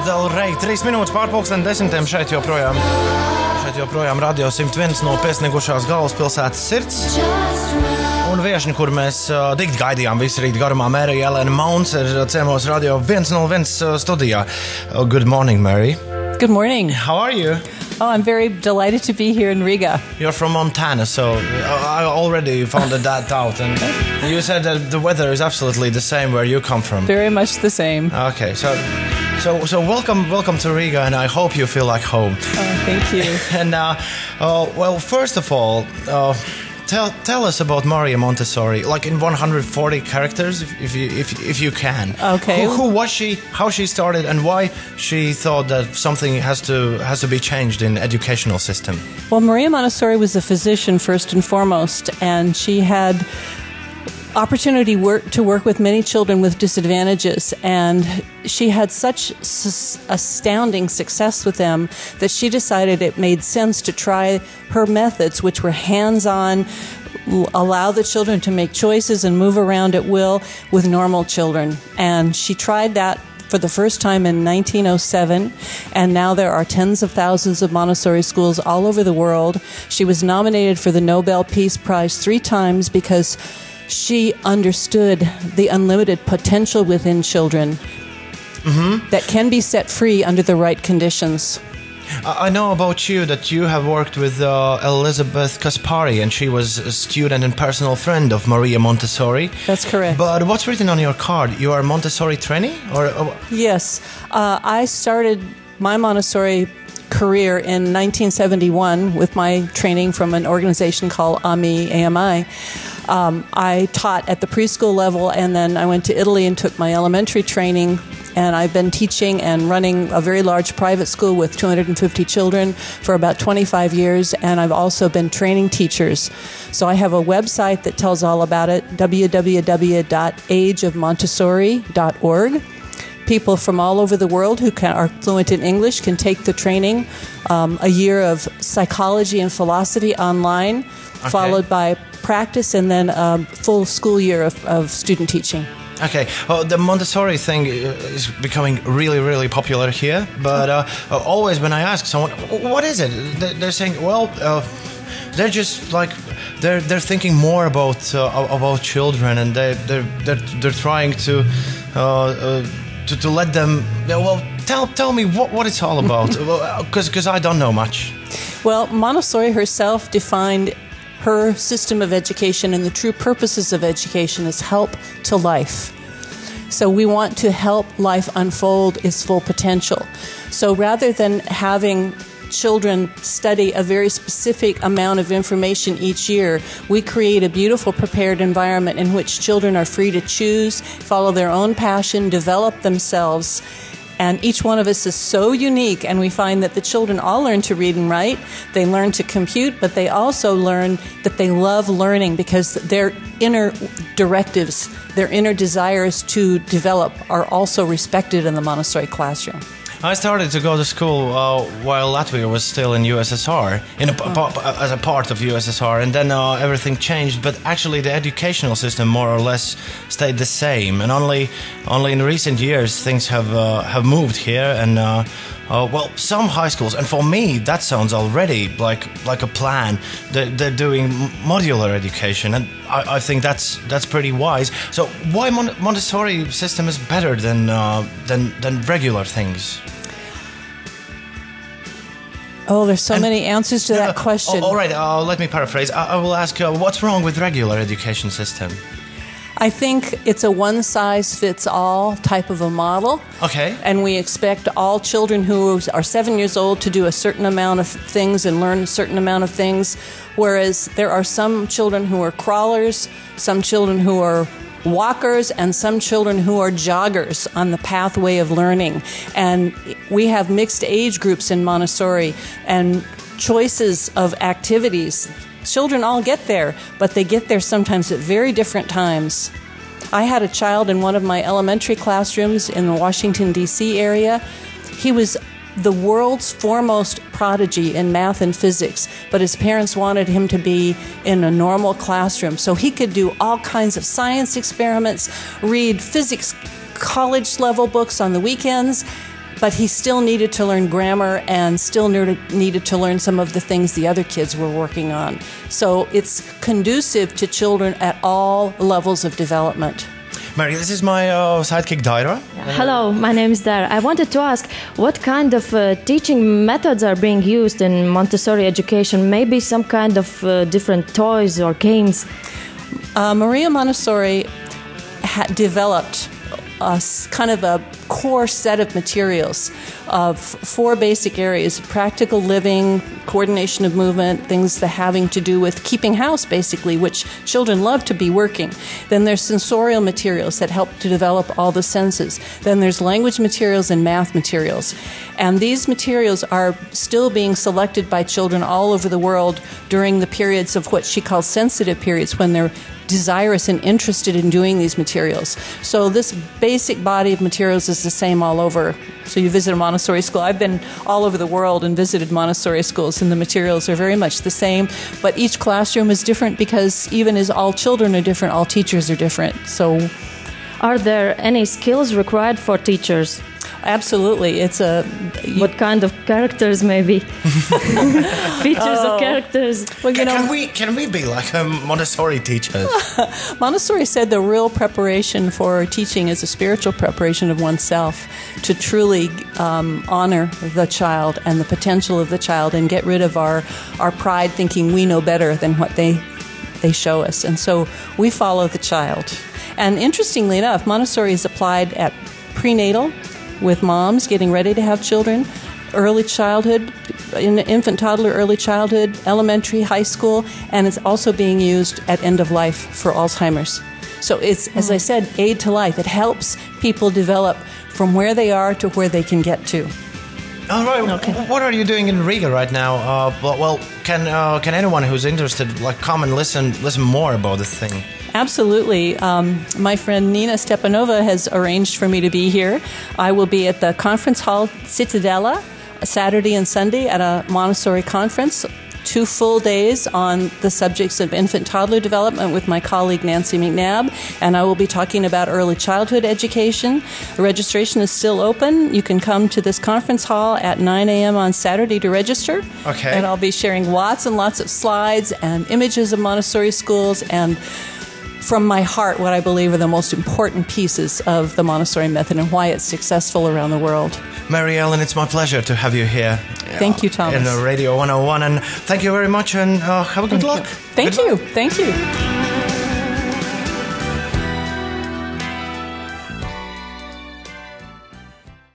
Delrey. 3 minūtes pārpulksten 10. Šeit joprojām Radio 101 no piesniegušās galvaspilsētas sirds. Un viešņi, kur mēs dikti gaidījām visu rīt garumā, Mērija Ellena Maunca ir ciemos Radio 101 studijā. Good morning, Mary. Good morning. How are you? Oh, I'm very delighted to be here in Riga. You're from Montana, so I already found that out. And you said that the weather is absolutely the same where you come from. Very much the same. Okay, so welcome to Riga, and I hope you feel like home. Oh, thank you. And well, first of all, tell us about Mērija Montessori, like in 140 characters, if you can. Okay. Who was she? How she started, and why she thought that something has to be changed in educational system? Well, Mērija Montessori was a physician first and foremost, and she had opportunity to work with many children with disadvantages, and she had such astounding success with them that she decided it made sense to try her methods, which were hands-on, allow the children to make choices and move around at will with normal children. And she tried that for the first time in 1907, and now there are tens of thousands of Montessori schools all over the world. She was nominated for the Nobel Peace Prize 3 times because she understood the unlimited potential within children that can be set free under the right conditions. I know about you that you have worked with Elizabeth Kaspari, and she was a student and personal friend of Mērija Montessori. That's correct. But what's written on your card? You are a Montessori trainee? Yes. I started my Montessori career in 1971 with my training from an organization called AMI. I taught at the preschool level, and then I went to Italy and took my elementary training, and I've been teaching and running a very large private school with 250 children for about 25 years, and I've also been training teachers. So I have a website that tells all about it, www.ageofmontessori.org. People from all over the world who are fluent in English can take the training, a year of psychology and philosophy online, followed by practice, and then a full school year of student teaching. Okay, well, the Montessori thing is becoming really, really popular here, but always when I ask someone, what is it? They're saying, well, they're just like, they're thinking more about children, and they're trying to let them, well, tell me what it's all about, because I don't know much. Well, Montessori herself defined her system of education, and the true purposes of education is help to life. So we want to help life unfold its full potential. So rather than having children study a very specific amount of information each year, we create a beautiful prepared environment in which children are free to choose, follow their own passion, develop themselves. And each one of us is so unique, and we find that the children all learn to read and write. They learn to compute, but they also learn that they love learning because their inner directives, their inner desires to develop are also respected in the Montessori classroom. I started to go to school while Latvia was still in USSR, as a part of USSR, and then everything changed. But actually, the educational system more or less stayed the same. And only in recent years things have moved here. And well, some high schools, and for me that sounds already like a plan. They're doing modular education, and I think that's pretty wise. So why Montessori system is better than regular things? Oh, there's so many answers to that question. All right, let me paraphrase. I will ask, what's wrong with regular education system? I think it's a one-size-fits-all type of a model. Okay. And we expect all children who are 7 years old to do a certain amount of things and learn a certain amount of things, whereas there are some children who are crawlers, some children who are walkers, and some children who are joggers on the pathway of learning. And we have mixed age groups in Montessori and choices of activities. Children all get there, but they get there sometimes at very different times. I had a child in one of my elementary classrooms in the Washington, D.C. area. He was the world's foremost prodigy in math and physics, but his parents wanted him to be in a normal classroom so he could do all kinds of science experiments, read physics college level books on the weekends, but he still needed to learn grammar and still needed to learn some of the things the other kids were working on. So it's conducive to children at all levels of development. Mary, this is my sidekick, Daira. Hello, my name is Daira. I wanted to ask, what kind of teaching methods are being used in Montessori education? Maybe some kind of different toys or games? Mērija Montessori developed kind of a core set of materials of 4 basic areas: practical living, coordination of movement, things that having to do with keeping house, basically, which children love to be working. Then there's sensorial materials that help to develop all the senses. Then there's language materials and math materials. And these materials are still being selected by children all over the world during the periods of what she calls sensitive periods, when they're desirous and interested in doing these materials. So this basic body of materials is the same all over. So you visit a Montessori school. I've been all over the world and visited Montessori schools, and the materials are very much the same, but each classroom is different because even as all children are different, all teachers are different. So, are there any skills required for teachers? Absolutely. What kind of characters, maybe? Features of characters. Well, can we be like Montessori teachers? Montessori said the real preparation for teaching is a spiritual preparation of oneself to truly honor the child and the potential of the child and get rid of our pride thinking we know better than what they show us. And so we follow the child. And interestingly enough, Montessori is applied at prenatal, with moms getting ready to have children, early childhood, in infant, toddler, early childhood, elementary, high school, and it's also being used at end of life for Alzheimer's. So it's, as I said, aid to life. It helps people develop from where they are to where they can get to. All right. Okay. What are you doing in Riga right now? Can anyone who's interested come and listen more about this thing? Absolutely. My friend Nina Stepanova has arranged for me to be here. I will be at the conference hall Citadella Saturday and Sunday at a Montessori conference, 2 full days on the subjects of infant-toddler development with my colleague Nancy McNabb, and I will be talking about early childhood education. The registration is still open. You can come to this conference hall at 9 a.m. on Saturday to register. Okay. And I'll be sharing lots and lots of slides and images of Montessori schools and from my heart what I believe are the most important pieces of the Montessori method and why it's successful around the world. Mērija Ellena, it's my pleasure to have you here. Thank you, Thomas. In Radio 101, and thank you very much, and have a good luck. Thank you. Thank you.